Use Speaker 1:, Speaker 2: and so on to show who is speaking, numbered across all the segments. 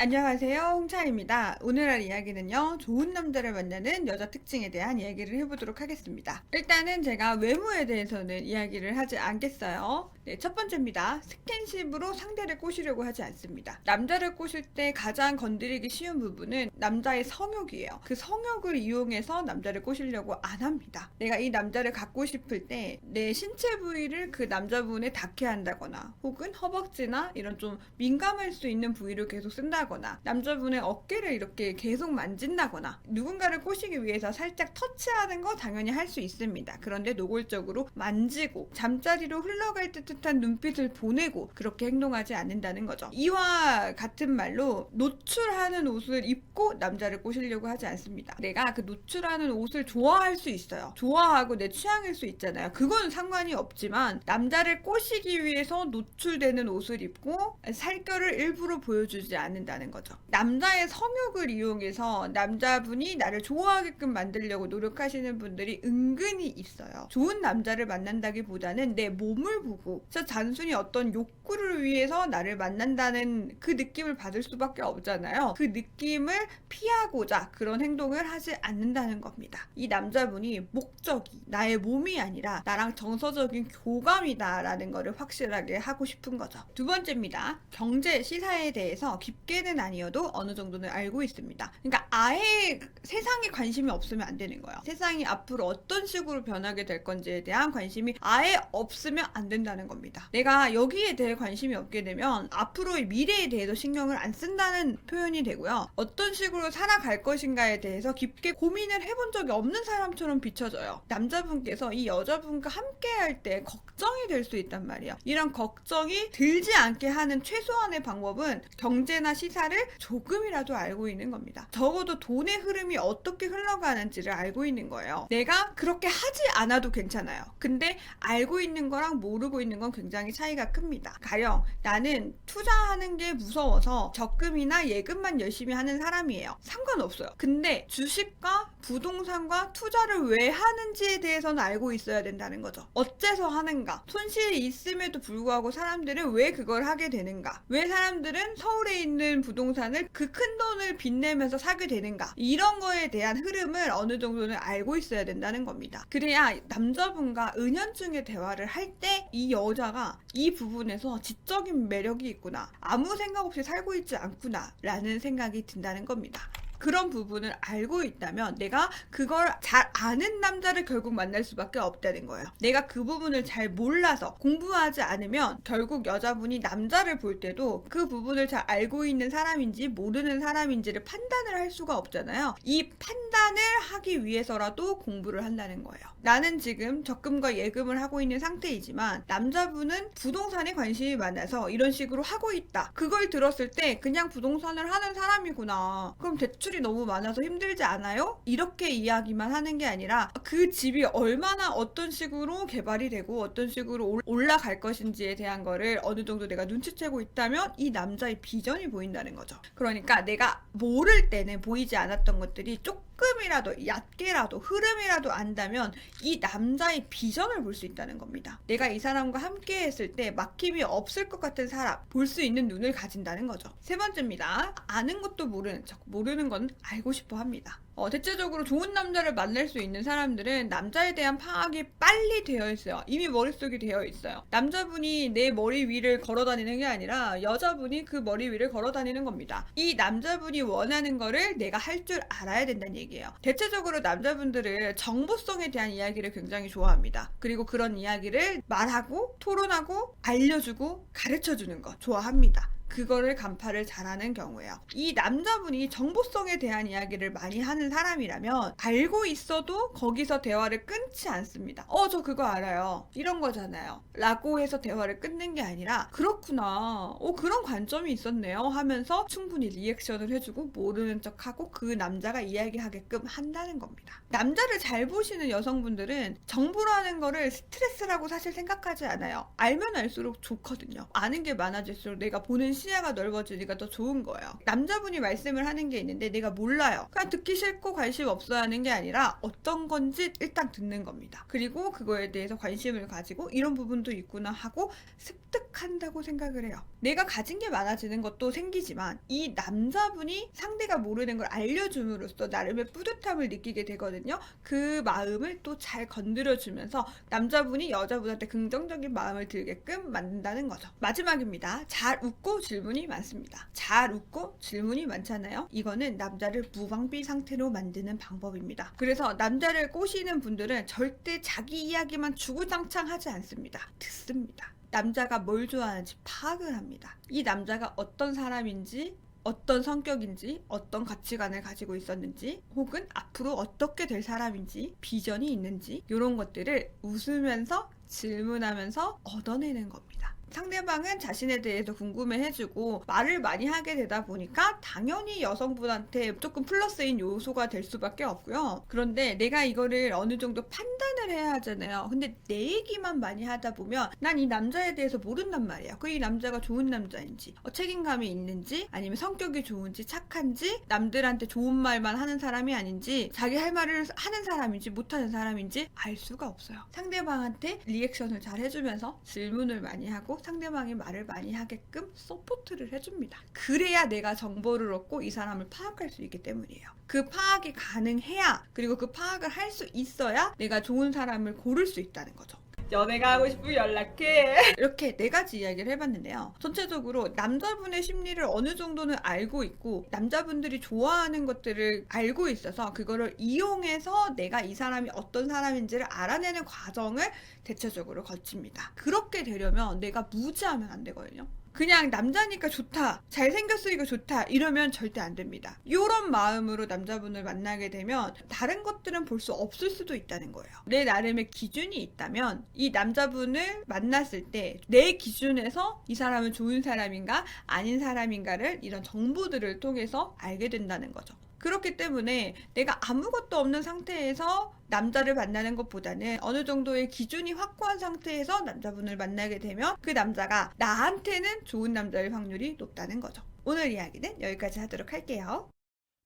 Speaker 1: 안녕하세요. 홍차입니다. 오늘 할 이야기는요, 좋은 남자를 만나는 여자 특징에 대한 이야기를 해보도록 하겠습니다. 일단은 제가 외모에 대해서는 이야기를 하지 않겠어요. 네, 첫 번째입니다. 스킨십으로 상대를 꼬시려고 하지 않습니다. 남자를 꼬실 때 가장 건드리기 쉬운 부분은 남자의 성욕이에요. 그 성욕을 이용해서 남자를 꼬시려고 안 합니다. 내가 이 남자를 갖고 싶을 때 내 신체 부위를 그 남자분에 닿게 한다거나 혹은 허벅지나 이런 좀 민감할 수 있는 부위를 계속 쓴다거나 남자분의 어깨를 이렇게 계속 만진다거나 누군가를 꼬시기 위해서 살짝 터치하는 거 당연히 할 수 있습니다. 그런데 노골적으로 만지고 잠자리로 흘러갈 듯한 눈빛을 보내고 그렇게 행동하지 않는다는 거죠. 이와 같은 말로 노출하는 옷을 입고 남자를 꼬시려고 하지 않습니다. 내가 그 노출하는 옷을 좋아할 수 있어요. 좋아하고 내 취향일 수 있잖아요. 그건 상관이 없지만 남자를 꼬시기 위해서 노출되는 옷을 입고 살결을 일부러 보여주지 않는다는 거죠. 남자의 성욕을 이용해서 남자분이 나를 좋아하게끔 만들려고 노력하시는 분들이 은근히 있어요. 좋은 남자를 만난다기보다는 내 몸을 보고 진짜 단순히 어떤 욕구를 위해서 나를 만난다는 그 느낌을 받을 수밖에 없잖아요. 그 느낌을 피하고자 그런 행동을 하지 않는다는 겁니다. 이 남자분이 목적이 나의 몸이 아니라 나랑 정서적인 교감이다라는 거를 확실하게 하고 싶은 거죠. 두 번째입니다. 경제, 시사에 대해서 깊게는 아니어도 어느 정도는 알고 있습니다. 그러니까 아예 세상에 관심이 없으면 안 되는 거예요. 세상이 앞으로 어떤 식으로 변하게 될 건지에 대한 관심이 아예 없으면 안 된다는 겁니다. 내가 여기에 대해 관심이 없게 되면 앞으로의 미래에 대해서 신경을 안 쓴다는 표현이 되고요. 어떤 식으로 살아갈 것인가에 대해서 깊게 고민을 해본 적이 없는 사람처럼 비춰져요. 남자분께서 이 여자분과 함께 할 때 걱정이 될 수 있단 말이에요. 이런 걱정이 들지 않게 하는 최소한의 방법은 경제나 시사를 조금이라도 알고 있는 겁니다. 적어도 돈의 흐름이 어떻게 흘러가는지를 알고 있는 거예요. 내가 그렇게 하지 않아도 괜찮아요. 근데 알고 있는 거랑 모르고 있는 건 굉장히 차이가 큽니다. 가령 나는 투자하는 게 무서워서 적금이나 예금만 열심히 하는 사람이에요. 상관없어요. 근데 주식과 부동산과 투자를 왜 하는지에 대해서는 알고 있어야 된다는 거죠. 어째서 하는가? 손실이 있음에도 불구하고 사람들은 왜 그걸 하게 되는가? 왜 사람들은 서울에 있는 부동산을 그 큰 돈을 빚내면서 사게 되는가? 이런 거에 대한 흐름을 어느 정도는 알고 있어야 된다는 겁니다. 그래야 남자분과 은연중에 대화를 할 때 이 여자가 이 부분에서 지적인 매력이 있구나. 아무 생각 없이 살고 있지 않구나. 라는 생각이 든다는 겁니다. 그런 부분을 알고 있다면 내가 그걸 잘 아는 남자를 결국 만날 수밖에 없다는 거예요. 내가 그 부분을 잘 몰라서 공부하지 않으면 결국 여자분이 남자를 볼 때도 그 부분을 잘 알고 있는 사람인지 모르는 사람인지를 판단을 할 수가 없잖아요. 이 판단을 하기 위해서라도 공부를 한다는 거예요. 나는 지금 적금과 예금을 하고 있는 상태이지만 남자분은 부동산에 관심이 많아서 이런 식으로 하고 있다. 그걸 들었을 때 그냥 부동산을 하는 사람이구나. 그럼 대출이 너무 많아서 힘들지 않아요? 이렇게 이야기만 하는 게 아니라 그 집이 얼마나 어떤 식으로 개발이 되고 어떤 식으로 올라갈 것인지에 대한 거를 어느 정도 내가 눈치채고 있다면 이 남자의 비전이 보인다는 거죠. 그러니까 내가 모를 때는 보이지 않았던 것들이 조금이라도 얕게라도 흐름이라도 안다면 이 남자의 비전을 볼 수 있다는 겁니다. 내가 이 사람과 함께 했을 때 막힘이 없을 것 같은 사람, 볼 수 있는 눈을 가진다는 거죠. 세 번째입니다. 아는 것도 모르는 척, 모르는 건 알고 싶어 합니다. 대체적으로 좋은 남자를 만날 수 있는 사람들은 남자에 대한 파악이 빨리 되어 있어요. 이미 머릿속에 되어 있어요. 남자분이 내 머리 위를 걸어 다니는 게 아니라 여자분이 그 머리 위를 걸어 다니는 겁니다. 이 남자분이 원하는 거를 내가 할 줄 알아야 된다는 얘기예요. 대체적으로 남자분들은 정보성에 대한 이야기를 굉장히 좋아합니다. 그리고 그런 이야기를 말하고 토론하고 알려주고 가르쳐주는 거 좋아합니다. 그거를 간파를 잘하는 경우예요. 이 남자분이 정보성에 대한 이야기를 많이 하는 사람이라면 알고 있어도 거기서 대화를 끊지 않습니다. 저 그거 알아요. 이런 거잖아요. 라고 해서 대화를 끊는 게 아니라 그렇구나. 그런 관점이 있었네요. 하면서 충분히 리액션을 해주고 모르는 척하고 그 남자가 이야기하게끔 한다는 겁니다. 남자를 잘 보시는 여성분들은 정보라는 거를 스트레스라고 사실 생각하지 않아요. 알면 알수록 좋거든요. 아는 게 많아질수록 내가 보는 시야가 넓어지니까 더 좋은 거예요. 남자분이 말씀을 하는 게 있는데 내가 몰라요. 그냥 듣기 싫고 관심 없어야 하는 게 아니라 어떤 건지 일단 듣는 겁니다. 그리고 그거에 대해서 관심을 가지고 이런 부분도 있구나 하고 습득한다고 생각을 해요. 내가 가진 게 많아지는 것도 생기지만 이 남자분이 상대가 모르는 걸 알려줌으로써 나름의 뿌듯함을 느끼게 되거든요. 그 마음을 또 잘 건드려주면서 남자분이 여자분한테 긍정적인 마음을 들게끔 만든다는 거죠. 마지막입니다. 잘 웃고 질문이 많습니다. 잘 웃고 질문이 많잖아요. 이거는 남자를 무방비 상태로 만드는 방법입니다. 그래서 남자를 꼬시는 분들은 절대 자기 이야기만 주구장창 하지 않습니다. 듣습니다. 남자가 뭘 좋아하는지 파악을 합니다. 이 남자가 어떤 사람인지, 어떤 성격인지, 어떤 가치관을 가지고 있었는지, 혹은 앞으로 어떻게 될 사람인지, 비전이 있는지 이런 것들을 웃으면서 질문하면서 얻어내는 겁니다. 상대방은 자신에 대해서 궁금해해주고 말을 많이 하게 되다 보니까 당연히 여성분한테 조금 플러스인 요소가 될 수밖에 없고요. 그런데 내가 이거를 어느 정도 판단을 해야 하잖아요. 근데 내 얘기만 많이 하다 보면 난 이 남자에 대해서 모른단 말이에요. 이 남자가 좋은 남자인지, 책임감이 있는지, 아니면 성격이 좋은지, 착한지, 남들한테 좋은 말만 하는 사람이 아닌지, 자기 할 말을 하는 사람인지 못하는 사람인지 알 수가 없어요. 상대방한테 리액션을 잘 해주면서 질문을 많이 하고 상대방이 말을 많이 하게끔 서포트를 해줍니다. 그래야 내가 정보를 얻고 이 사람을 파악할 수 있기 때문이에요. 그 파악이 가능해야, 그리고 그 파악을 할 수 있어야 내가 좋은 사람을 고를 수 있다는 거죠. 연애가 하고 싶으면 연락해. 이렇게 4가지 이야기를 해봤는데요. 전체적으로 남자분의 심리를 어느 정도는 알고 있고 남자분들이 좋아하는 것들을 알고 있어서 그거를 이용해서 내가 이 사람이 어떤 사람인지를 알아내는 과정을 대체적으로 거칩니다. 그렇게 되려면 내가 무지하면 안 되거든요. 그냥 남자니까 좋다, 잘생겼으니까 좋다 이러면 절대 안 됩니다. 이런 마음으로 남자분을 만나게 되면 다른 것들은 볼 수 없을 수도 있다는 거예요. 내 나름의 기준이 있다면 이 남자분을 만났을 때 내 기준에서 이 사람은 좋은 사람인가 아닌 사람인가를 이런 정보들을 통해서 알게 된다는 거죠. 그렇기 때문에 내가 아무것도 없는 상태에서 남자를 만나는 것보다는 어느 정도의 기준이 확고한 상태에서 남자분을 만나게 되면 그 남자가 나한테는 좋은 남자일 확률이 높다는 거죠. 오늘 이야기는 여기까지 하도록 할게요.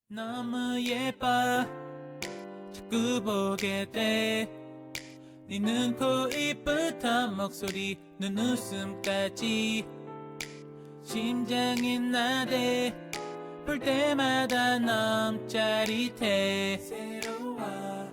Speaker 2: 너무 예뻐 자꾸 보게 돼 네 눈, 코, 입부터 목소리, 눈웃음까지 심장이 나대 볼 때마다 너무 짜릿해 새로워